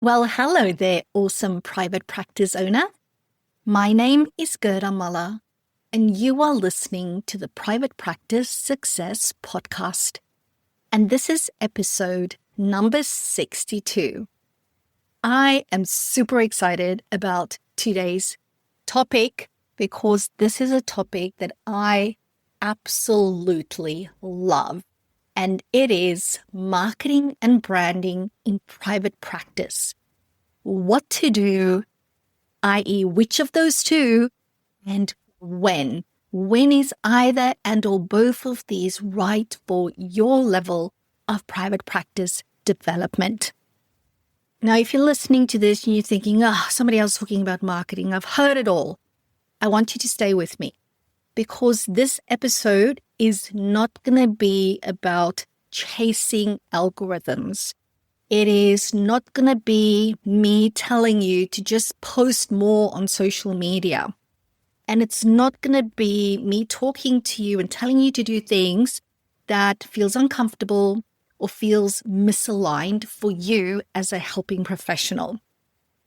Well, hello there, awesome private practice owner. My name is Gerda, and you are listening to the Private Practice Success Podcast. And this is episode number 62. I am super excited about today's topic because this is a topic that I absolutely love. And it is marketing and branding in private practice. What to do, i.e., which of those two, and when. When is either and or both of these right for your level of private practice development? Now, if you're listening to this and you're thinking, somebody else talking about marketing, I've heard it all. I want you to stay with me because this episode is not going to be about chasing algorithms. It is not going to be me telling you to just post more on social media. And it's not going to be me talking to you and telling you to do things that feels uncomfortable or feels misaligned for you as a helping professional.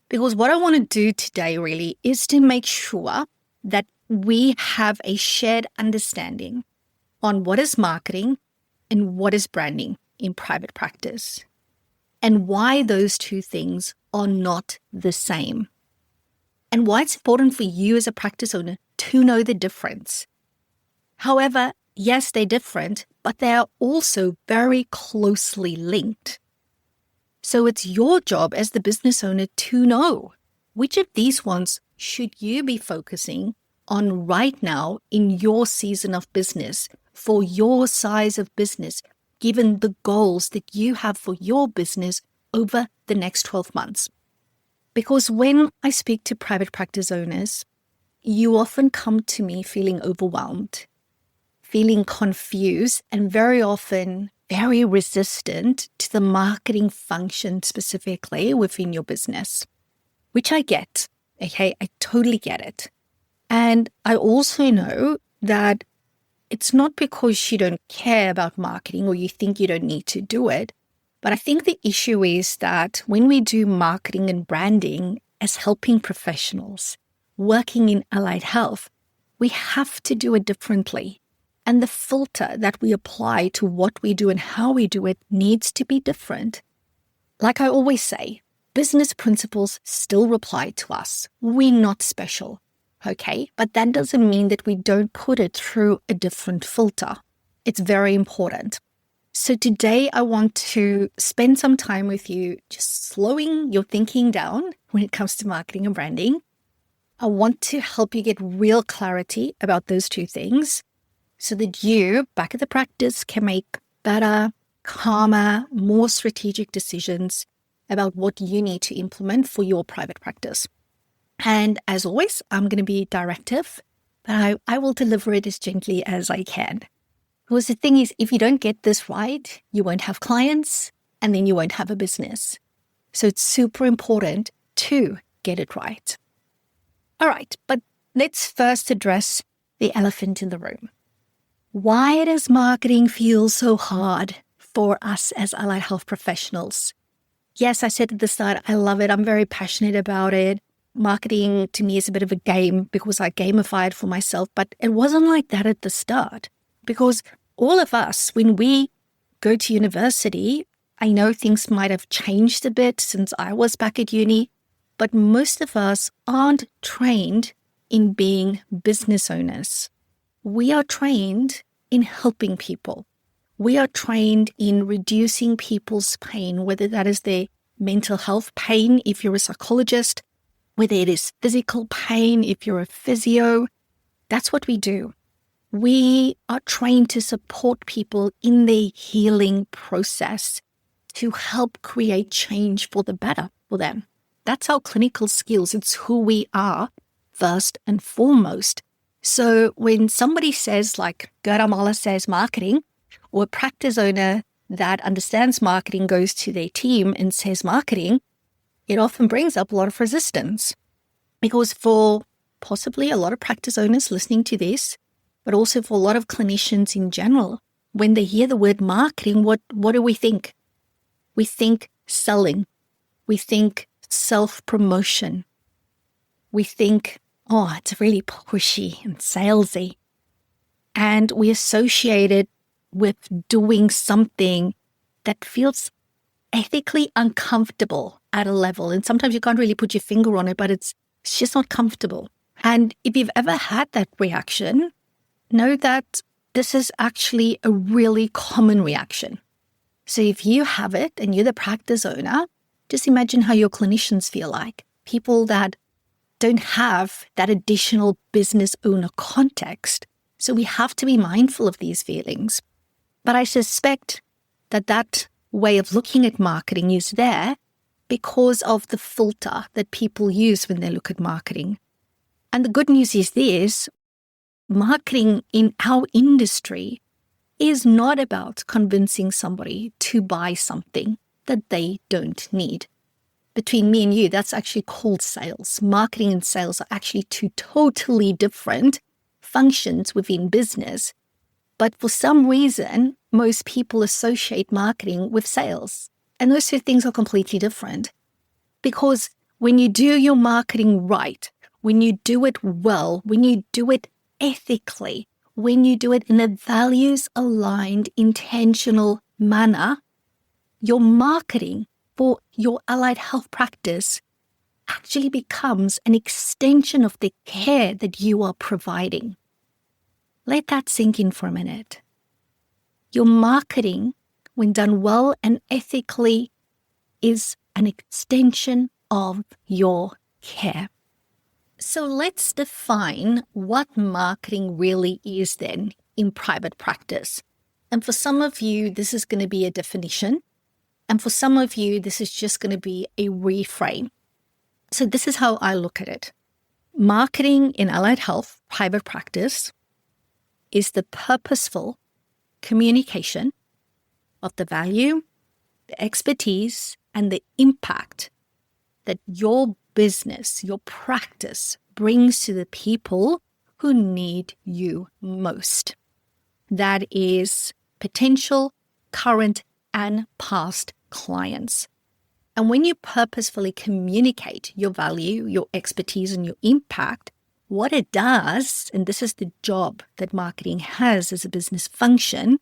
Because what I want to do today really is to make sure that we have a shared understanding on what is marketing and what is branding in private practice, and why those two things are not the same, and why it's important for you as a practice owner to know the difference. However, yes, they're different, but they are also very closely linked. So it's your job as the business owner to know which of these ones should you be focusing on right now in your season of business, for your size of business, given the goals that you have for your business over the next 12 months. Because when I speak to private practice owners, you often come to me feeling overwhelmed, feeling confused, and very often very resistant to the marketing function specifically within your business, which I get. Okay, I totally get it. And I also know that it's not because you don't care about marketing or you think you don't need to do it. But I think the issue is that when we do marketing and branding as helping professionals working in allied health, we have to do it differently. And the filter that we apply to what we do and how we do it needs to be different. Like I always say, business principles still apply to us. We're not special. Okay, but that doesn't mean that we don't put it through a different filter. It's very important. So today I want to spend some time with you just slowing your thinking down when it comes to marketing and branding. I want to help you get real clarity about those two things so that you, back at the practice, can make better, calmer, more strategic decisions about what you need to implement for your private practice. And as always, I'm going to be directive, but I will deliver it as gently as I can. Because the thing is, if you don't get this right, you won't have clients and then you won't have a business. So it's super important to get it right. All right, but let's first address the elephant in the room. Why does marketing feel so hard for us as allied health professionals? Yes, I said at the start, I love it. I'm very passionate about it. Marketing to me is a bit of a game because I gamify it for myself, but it wasn't like that at the start because all of us, when we go to university, I know things might have changed a bit since I was back at uni, but most of us aren't trained in being business owners. We are trained in helping people. We are trained in reducing people's pain, whether that is their mental health pain if you're a psychologist, whether it is physical pain, if you're a physio. That's what we do. We are trained to support people in their healing process to help create change for the better for them. That's our clinical skills. It's who we are first and foremost. So when somebody says, like Gerda says, marketing, or a practice owner that understands marketing goes to their team and says marketing, it often brings up a lot of resistance because for possibly a lot of practice owners listening to this, but also for a lot of clinicians in general, when they hear the word marketing, what do we think? We think selling. We think self-promotion. We think, oh, it's really pushy and salesy. And we associate it with doing something that feels ethically uncomfortable at a level. And sometimes you can't really put your finger on it, but it's just not comfortable. And if you've ever had that reaction, know that this is actually a really common reaction. So if you have it and you're the practice owner, just imagine how your clinicians feel like. People that don't have that additional business owner context. So we have to be mindful of these feelings. But I suspect that way of looking at marketing is there because of the filter that people use when they look at marketing. And the good news is this: marketing in our industry is not about convincing somebody to buy something that they don't need. Between me and you, that's actually called sales. Marketing and sales are actually two totally different functions within business. But for some reason, most people associate marketing with sales. And those two things are completely different. Because when you do your marketing right, when you do it well, when you do it ethically, when you do it in a values-aligned, intentional manner, your marketing for your allied health practice actually becomes an extension of the care that you are providing. Let that sink in for a minute. Your marketing, when done well and ethically, is an extension of your care. So let's define what marketing really is then in private practice. And for some of you, this is going to be a definition. And for some of you, this is just going to be a reframe. So this is how I look at it. Marketing in allied health, private practice, is the purposeful communication of the value, the expertise, and the impact that your business, your practice brings to the people who need you most. That is potential, current, and past clients. And when you purposefully communicate your value, your expertise, and your impact, what it does, and this is the job that marketing has as a business function,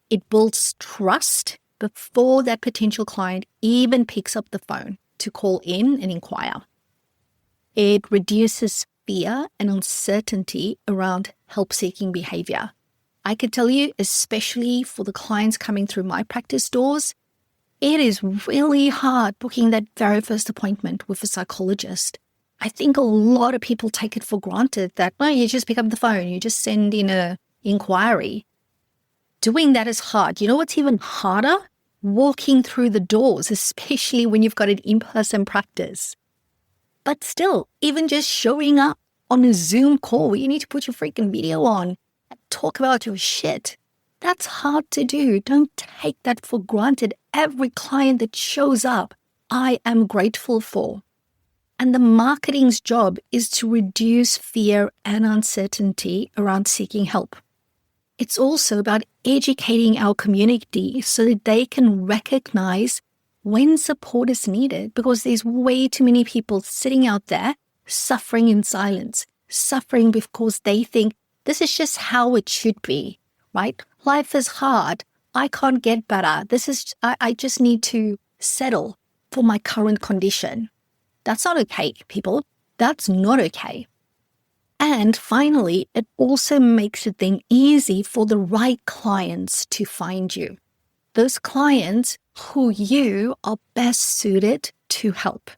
it builds trust before that potential client even picks up the phone to call in and inquire. It reduces fear and uncertainty around help-seeking behavior. I could tell you, especially for the clients coming through my practice doors, it is really hard booking that very first appointment with a psychologist. I think a lot of people take it for granted that, well, you just pick up the phone, you just send in an inquiry. Doing that is hard. You know what's even harder? Walking through the doors, especially when you've got an in-person practice. But still, even just showing up on a Zoom call where you need to put your freaking video on and talk about your shit, that's hard to do. Don't take that for granted. Every client that shows up, I am grateful for. And the marketing's job is to reduce fear and uncertainty around seeking help. It's also about educating our community so that they can recognize when support is needed, because there's way too many people sitting out there suffering in silence, suffering because they think this is just how it should be, right? Life is hard. I can't get better. I just need to settle for my current condition. That's not okay, people. That's not okay. And finally, it also makes it then easy for the right clients to find you. Those clients who you are best suited to help.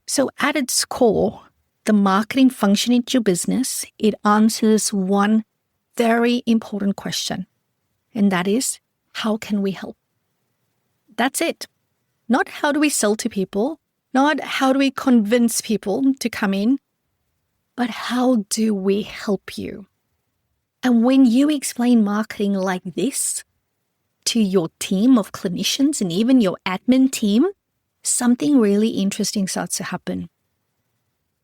So at its core, the marketing function in your business, it answers one very important question. And that is, how can we help? That's it. Not how do we sell to people, not how do we convince people to come in, but how do we help you? And when you explain marketing like this to your team of clinicians and even your admin team, something really interesting starts to happen.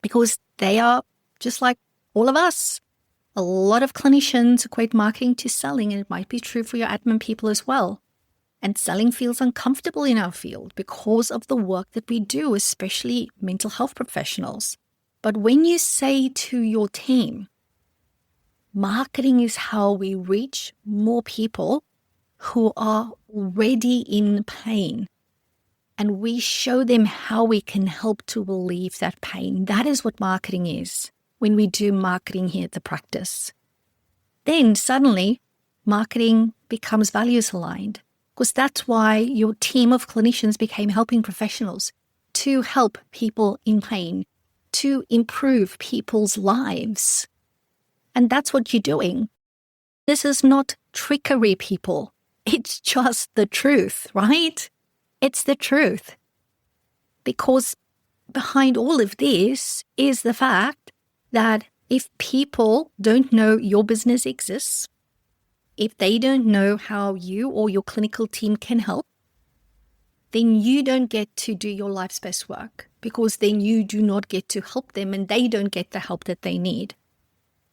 Because they are just like all of us. A lot of clinicians equate marketing to selling, and it might be true for your admin people as well. And selling feels uncomfortable in our field because of the work that we do, especially mental health professionals. But when you say to your team, marketing is how we reach more people who are already in pain, and we show them how we can help to relieve that pain. That is what marketing is when we do marketing here at the practice. Then suddenly, marketing becomes values aligned, because that's why your team of clinicians became helping professionals to help people in pain, to improve people's lives. And that's what you're doing. This is not trickery, people. It's just the truth, right? It's the truth. Because behind all of this is the fact that if people don't know your business exists, if they don't know how you or your clinical team can help, then you don't get to do your life's best work, because then you do not get to help them and they don't get the help that they need.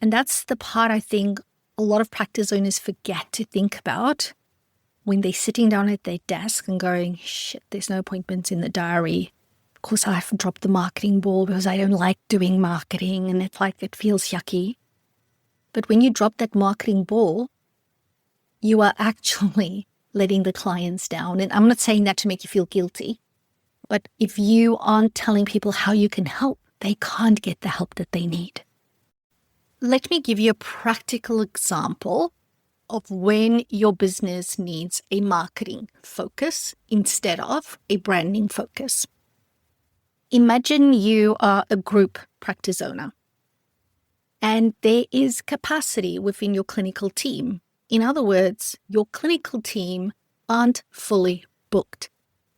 And that's the part I think a lot of practice owners forget to think about when they're sitting down at their desk and going, shit, there's no appointments in the diary. Of course, I have dropped the marketing ball because I don't like doing marketing and it's like it feels yucky. But when you drop that marketing ball, you are actually letting the clients down. And I'm not saying that to make you feel guilty, but if you aren't telling people how you can help, they can't get the help that they need. Let me give you a practical example of when your business needs a marketing focus instead of a branding focus. Imagine you are a group practice owner and there is capacity within your clinical team. In other words, your clinical team aren't fully booked.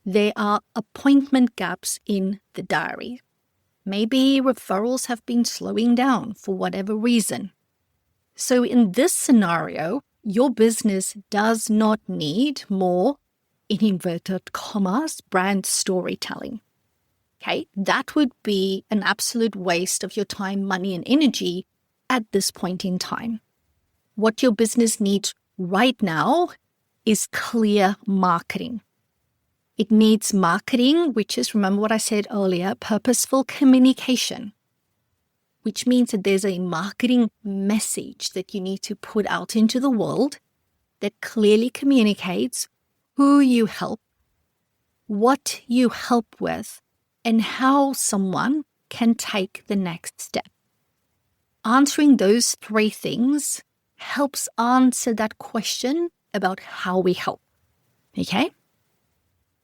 There are appointment gaps in the diary. Maybe referrals have been slowing down for whatever reason. So in this scenario, your business does not need more, in inverted commas, brand storytelling. Okay, that would be an absolute waste of your time, money, and energy at this point in time. What your business needs right now is clear marketing. It needs marketing, which is, remember what I said earlier, purposeful communication, which means that there's a marketing message that you need to put out into the world that clearly communicates who you help, what you help with, and how someone can take the next step. Answering those three things helps answer that question about how we help. Okay?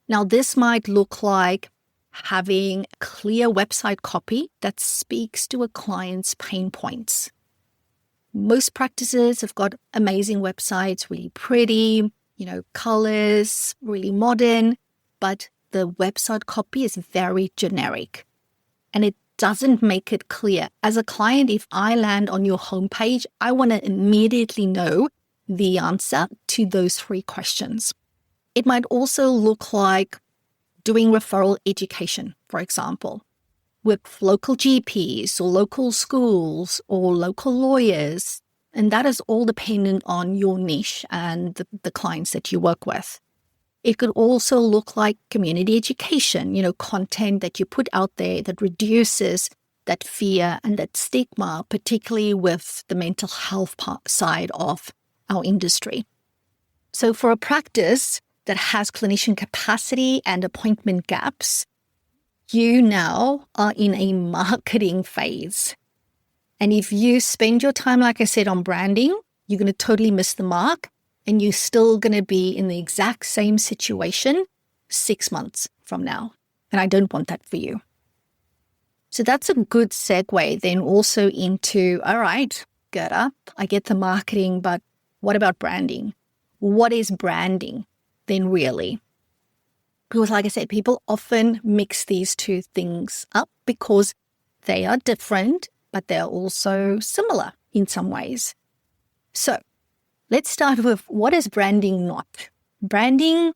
Now, this might look like having clear website copy that speaks to a client's pain points. Most practices have got amazing websites, really pretty, colors, really modern, but the website copy is very generic and it doesn't make it clear. As a client, if I land on your homepage, I want to immediately know the answer to those three questions. It might also look like doing referral education, for example, with local GPs or local schools or local lawyers. And that is all dependent on your niche and the clients that you work with. It could also look like community education, content that you put out there that reduces that fear and that stigma, particularly with the mental health side of our industry. So for a practice that has clinician capacity and appointment gaps, you now are in a marketing phase. And if you spend your time, like I said, on branding, you're going to totally miss the mark and you're still going to be in the exact same situation 6 months from now. And I don't want that for you. So that's a good segue then also into, all right, Gerda, I get the marketing, but what about branding? What is branding then really? Because like I said, people often mix these two things up because they are different, but they're also similar in some ways. So let's start with, what is branding not? Branding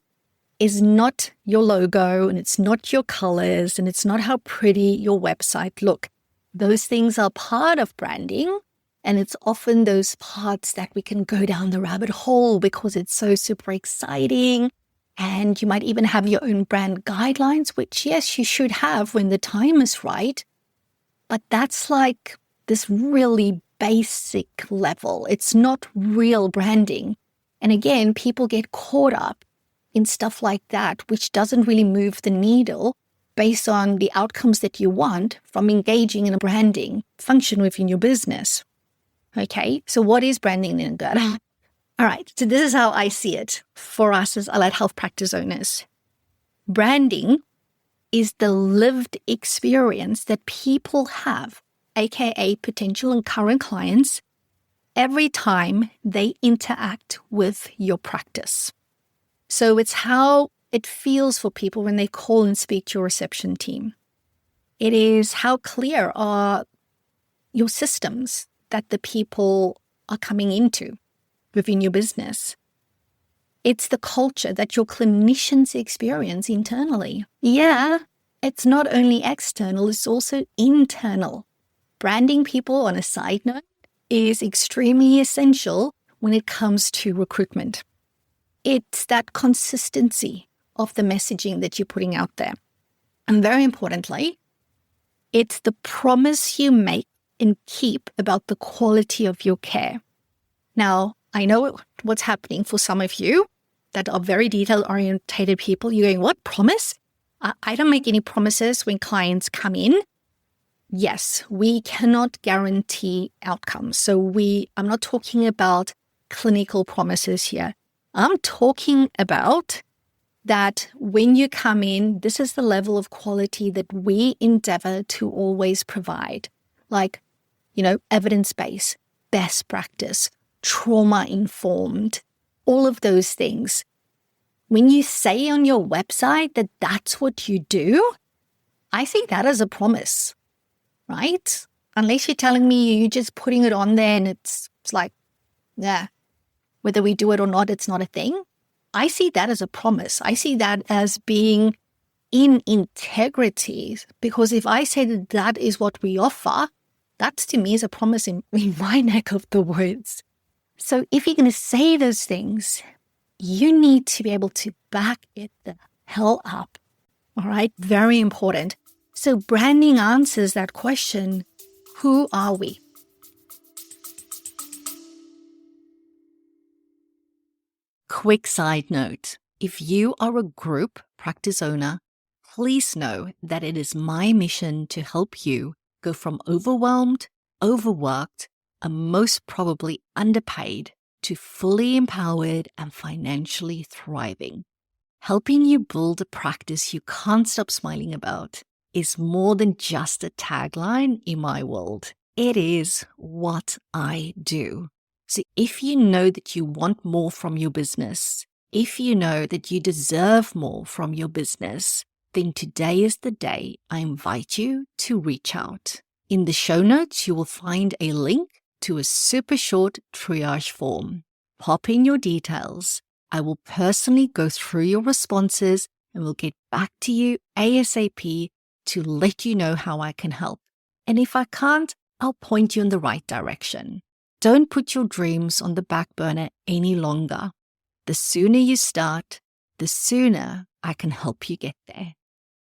is not your logo and it's not your colors and it's not how pretty your website look. Those things are part of branding, and it's often those parts that we can go down the rabbit hole because it's so super exciting And you might even have your own brand guidelines, which, yes, you should have when the time is right. But that's like this really basic level. It's not real branding. And again, people get caught up in stuff like that, which doesn't really move the needle based on the outcomes that you want from engaging in a branding function within your business. Okay, so what is branding then, Gerda? All right, so this is how I see it for us as allied health practice owners. Branding is the lived experience that people have, aka potential and current clients, every time they interact with your practice. So it's how it feels for people when they call and speak to your reception team. It is how clear are your systems that the people are coming into within your business. It's the culture that your clinicians experience internally. Yeah, it's not only external, it's also internal. Branding people, on a side note, is extremely essential when it comes to recruitment. It's that consistency of the messaging that you're putting out there. And very importantly, it's the promise you make and keep about the quality of your care. Now, I know what's happening for some of you that are very detail-orientated people. You're going, what, promise? I don't make any promises when clients come in. Yes, we cannot guarantee outcomes. So I'm not talking about clinical promises here. I'm talking about that when you come in, this is the level of quality that we endeavor to always provide. Like, evidence-based, best practice, trauma-informed, all of those things. When you say on your website that that's what you do, I see that as a promise, right? Unless you're telling me you're just putting it on there and it's like, yeah, whether we do it or not, it's not a thing. I see that as a promise. I see that as being in integrity, because if I say that that is what we offer, that to me is a promise in my neck of the woods. So if you're going to say those things, you need to be able to back it the hell up. All right? Very important. So branding answers that question, who are we? Quick side note, if you are a group practice owner, please know that it is my mission to help you go from overwhelmed, overworked, and most probably underpaid to fully empowered and financially thriving. Helping you build a practice you can't stop smiling about is more than just a tagline in my world. It is what I do. So if you know that you want more from your business, if you know that you deserve more from your business, then today is the day I invite you to reach out. In the show notes, you will find a link to a super short triage form. Pop in your details. I will personally go through your responses and will get back to you ASAP to let you know how I can help. And if I can't, I'll point you in the right direction. Don't put your dreams on the back burner any longer. The sooner you start, the sooner I can help you get there.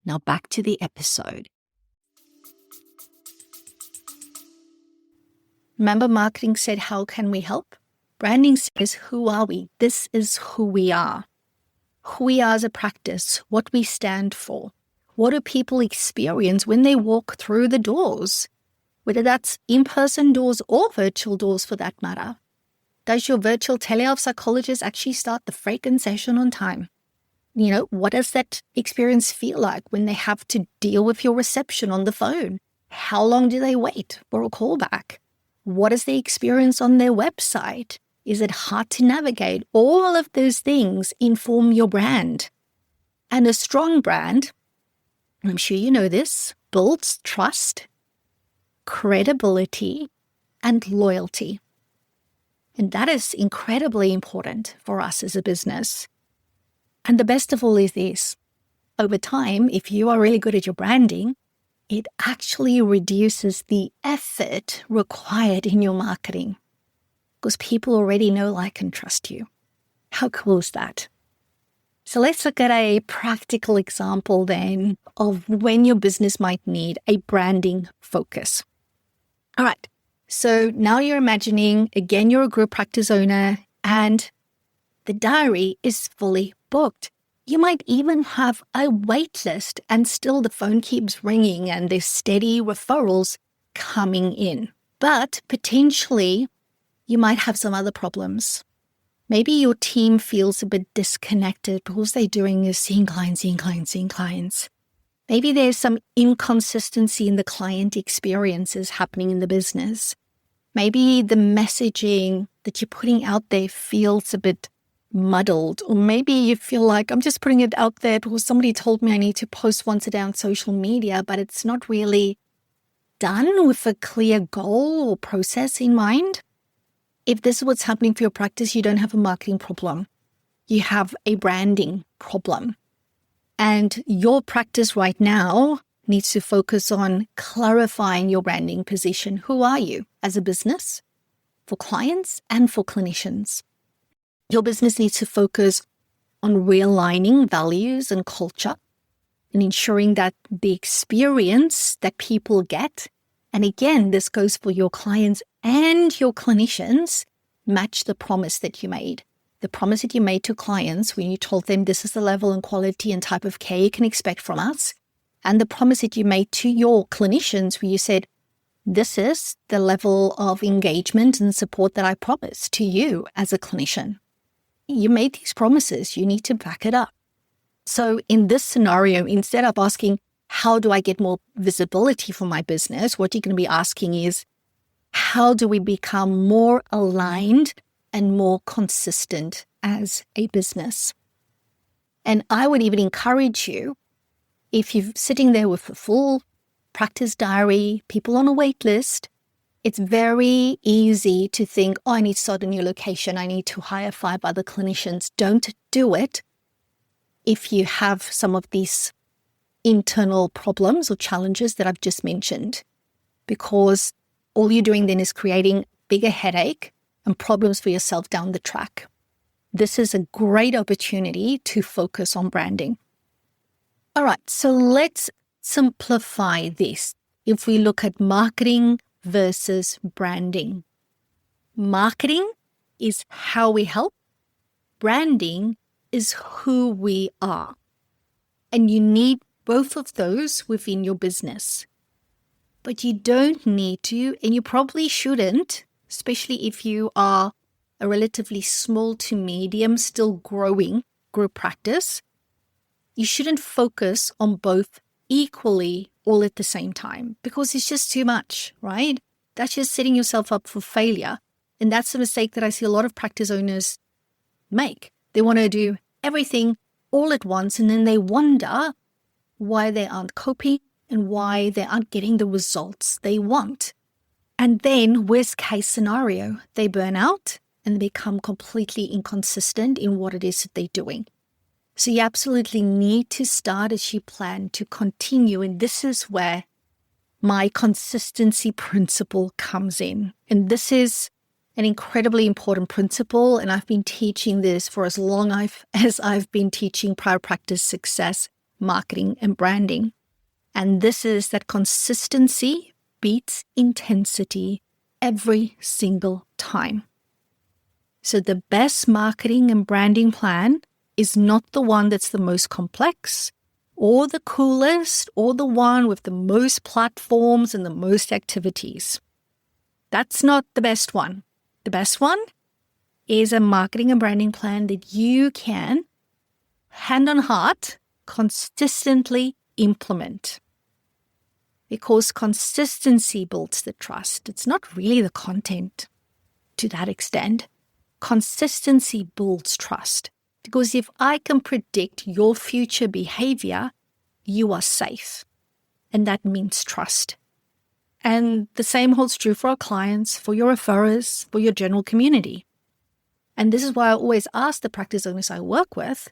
Now back to the episode. Remember, marketing said, how can we help? Branding says, who are we? This is who we are. Who we are as a practice, what we stand for. What do people experience when they walk through the doors? Whether that's in-person doors or virtual doors for that matter. Does your virtual telehealth psychologist actually start the freaking session on time? What does that experience feel like when they have to deal with your reception on the phone? How long do they wait for a callback? What is the experience on their website? Is it hard to navigate? All of those things inform your brand. And a strong brand, I'm sure you know this, builds trust, credibility, and loyalty. And that is incredibly important for us as a business. And the best of all is this. Over time, if you are really good at your branding, it actually reduces the effort required in your marketing because people already know, like, and trust you. How cool is that? So let's look at a practical example then of when your business might need a branding focus. All right. So now you're imagining, again, you're a group practice owner and the diary is fully booked. You might even have a wait list and still the phone keeps ringing and there's steady referrals coming in. But potentially you might have some other problems. Maybe your team feels a bit disconnected because they're doing is seeing clients. Maybe there's some inconsistency in the client experiences happening in the business. Maybe the messaging that you're putting out there feels a bit muddled, or maybe you feel like I'm just putting it out there because somebody told me I need to post once a day on social media, but it's not really done with a clear goal or process in mind. If this is what's happening for your practice, you don't have a marketing problem. You have a branding problem. And your practice right now needs to focus on clarifying your branding position. Who are you as a business, for clients and for clinicians? Your business needs to focus on realigning values and culture and ensuring that the experience that people get, and again, this goes for your clients and your clinicians, match the promise that you made. The promise that you made to clients when you told them this is the level and quality and type of care you can expect from us, and the promise that you made to your clinicians where you said, this is the level of engagement and support that I promise to you as a clinician. You made these promises. You need to back it up. So in this scenario, instead of asking, how do I get more visibility for my business? What you're going to be asking is, how do we become more aligned and more consistent as a business? And I would even encourage you, if you're sitting there with a full practice diary, people on a wait list, it's very easy to think, oh, I need to start a new location. I need to hire 5 other clinicians. Don't do it if you have some of these internal problems or challenges that I've just mentioned, because all you're doing then is creating bigger headache and problems for yourself down the track. This is a great opportunity to focus on branding. All right, so let's simplify this. If we look at marketing versus branding. Marketing is how we help. Branding is who we are. And you need both of those within your business. But you don't need to, and you probably shouldn't, especially if you are a relatively small to medium, still growing group practice. You shouldn't focus on both equally all at the same time because it's just too much, right? That's just setting yourself up for failure. And that's the mistake that I see a lot of practice owners make. They want to do everything all at once, and then they wonder why they aren't coping and why they aren't getting the results they want. And then, worst case scenario, they burn out and become completely inconsistent in what it is that they're doing. So you absolutely need to start as you plan to continue. And this is where my consistency principle comes in. And this is an incredibly important principle. And I've been teaching this for as long as I've been teaching private practice success, marketing, and branding. And this is that consistency beats intensity every single time. So the best marketing and branding plan is not the one that's the most complex or the coolest or the one with the most platforms and the most activities. That's not the best one. The best one is a marketing and branding plan that you can, hand on heart, consistently implement. Because consistency builds the trust. It's not really the content to that extent. Consistency builds trust. Because if I can predict your future behavior, you are safe. And that means trust. And the same holds true for our clients, for your referrers, for your general community. And this is why I always ask the practice owners I work with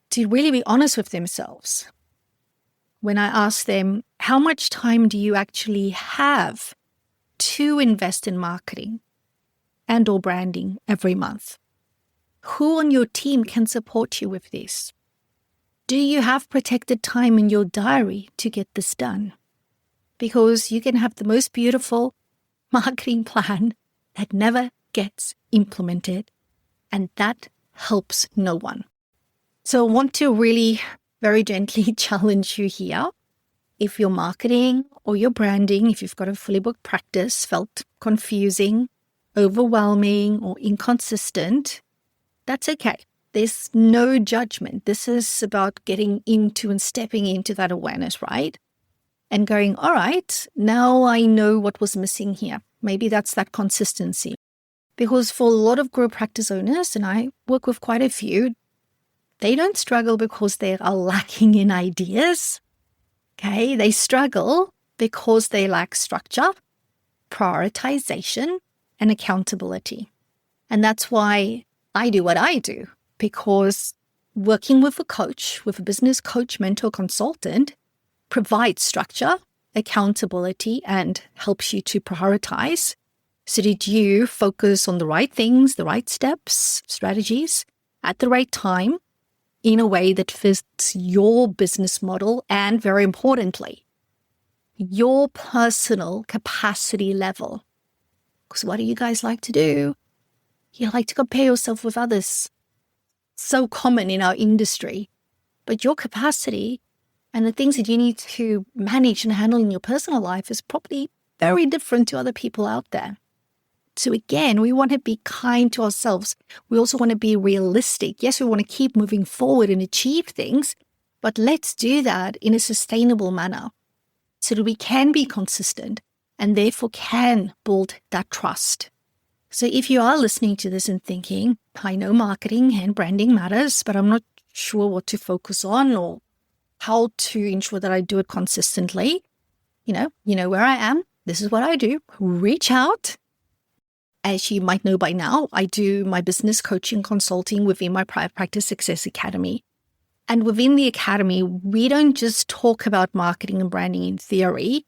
to really be honest with themselves. When I ask them, how much time do you actually have to invest in marketing and or branding every month? Who on your team can support you with this? Do you have protected time in your diary to get this done? Because you can have the most beautiful marketing plan that never gets implemented, and that helps no one. So I want to really very gently challenge you here. If your marketing or your branding, if you've got a fully booked practice, felt confusing, overwhelming, or inconsistent, that's okay. There's no judgment. This is about getting into and stepping into that awareness, right? And going, all right, now I know what was missing here. Maybe that's that consistency. Because for a lot of group practice owners, and I work with quite a few, they don't struggle because they are lacking in ideas. Okay, they struggle because they lack structure, prioritization, and accountability. And that's why I do what I do, because working with a coach, with a business coach, mentor, consultant, provides structure, accountability, and helps you to prioritize so that you focus on the right things, the right steps, strategies at the right time in a way that fits your business model and, very importantly, your personal capacity level. Because what do you guys like to do? You like to compare yourself with others. So common in our industry. But your capacity and the things that you need to manage and handle in your personal life is probably very different to other people out there. So again, we want to be kind to ourselves. We also want to be realistic. Yes, we want to keep moving forward and achieve things, but let's do that in a sustainable manner so that we can be consistent and therefore can build that trust. So if you are listening to this and thinking, I know marketing and branding matters, but I'm not sure what to focus on or how to ensure that I do it consistently, you know where I am. This is what I do. Reach out. As you might know by now, I do my business coaching consulting within my Private Practice Success Academy. And within the academy, we don't just talk about marketing and branding in theory.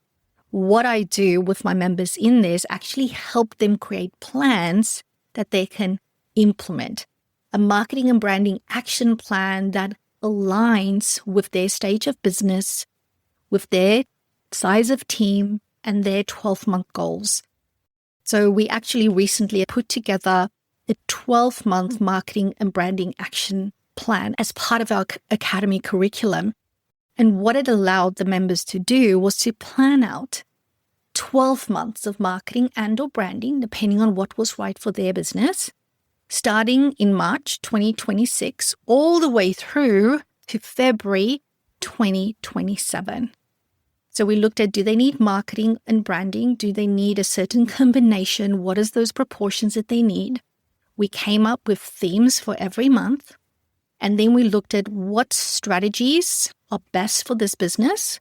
What I do with my members in there is actually help them create plans that they can implement. A marketing and branding action plan that aligns with their stage of business, with their size of team, and their 12-month goals. So we actually recently put together a 12-month marketing and branding action plan as part of our academy curriculum. And what it allowed the members to do was to plan out 12 months of marketing and or branding, depending on what was right for their business, starting in March 2026, all the way through to February 2027. So we looked at, do they need marketing and branding? Do they need a certain combination? What is those proportions that they need? We came up with themes for every month. And then we looked at what strategies are best for this business.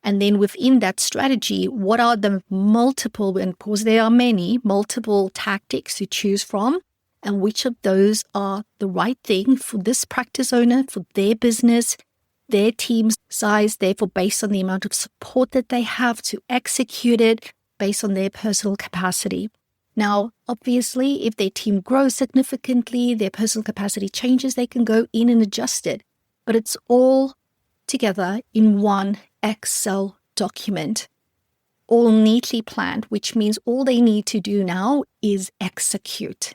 And then within that strategy, what are the multiple, and of course there are many, multiple tactics to choose from, and which of those are the right thing for this practice owner, for their business, their team's size, therefore based on the amount of support that they have to execute it, based on their personal capacity. Now, obviously, if their team grows significantly, their personal capacity changes, they can go in and adjust it. But it's all together in one Excel document, all neatly planned, which means all they need to do now is execute.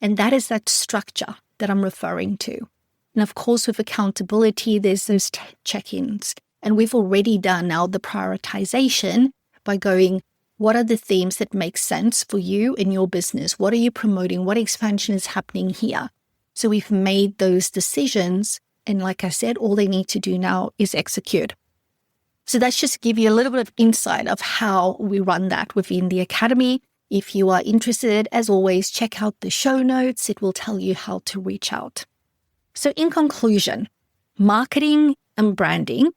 And that is that structure that I'm referring to. And of course, with accountability, there's those check-ins. And we've already done now the prioritization by going, what are the themes that make sense for you in your business? What are you promoting? What expansion is happening here? So we've made those decisions. And like I said, all they need to do now is execute. So that's just to give you a little bit of insight of how we run that within the academy. If you are interested, as always, check out the show notes. It will tell you how to reach out. So in conclusion, marketing and branding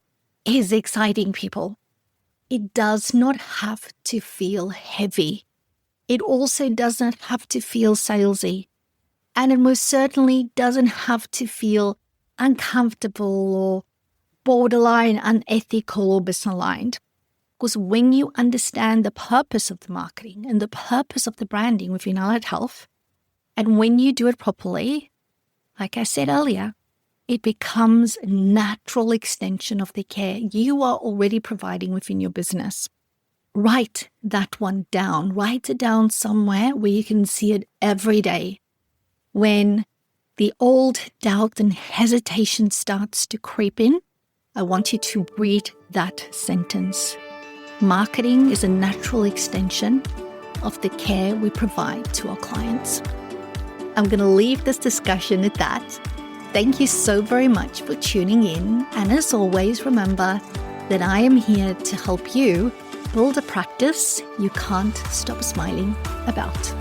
is exciting, people. It does not have to feel heavy. It also doesn't have to feel salesy. And it most certainly doesn't have to feel uncomfortable or borderline unethical or misaligned. Because when you understand the purpose of the marketing and the purpose of the branding within allied health, and when you do it properly, like I said earlier, it becomes a natural extension of the care you are already providing within your business. Write that one down. Write it down somewhere where you can see it every day. When the old doubt and hesitation starts to creep in, I want you to read that sentence. Marketing is a natural extension of the care we provide to our clients. I'm going to leave this discussion at that. Thank you so very much for tuning in. And as always, remember that I am here to help you build a practice you can't stop smiling about.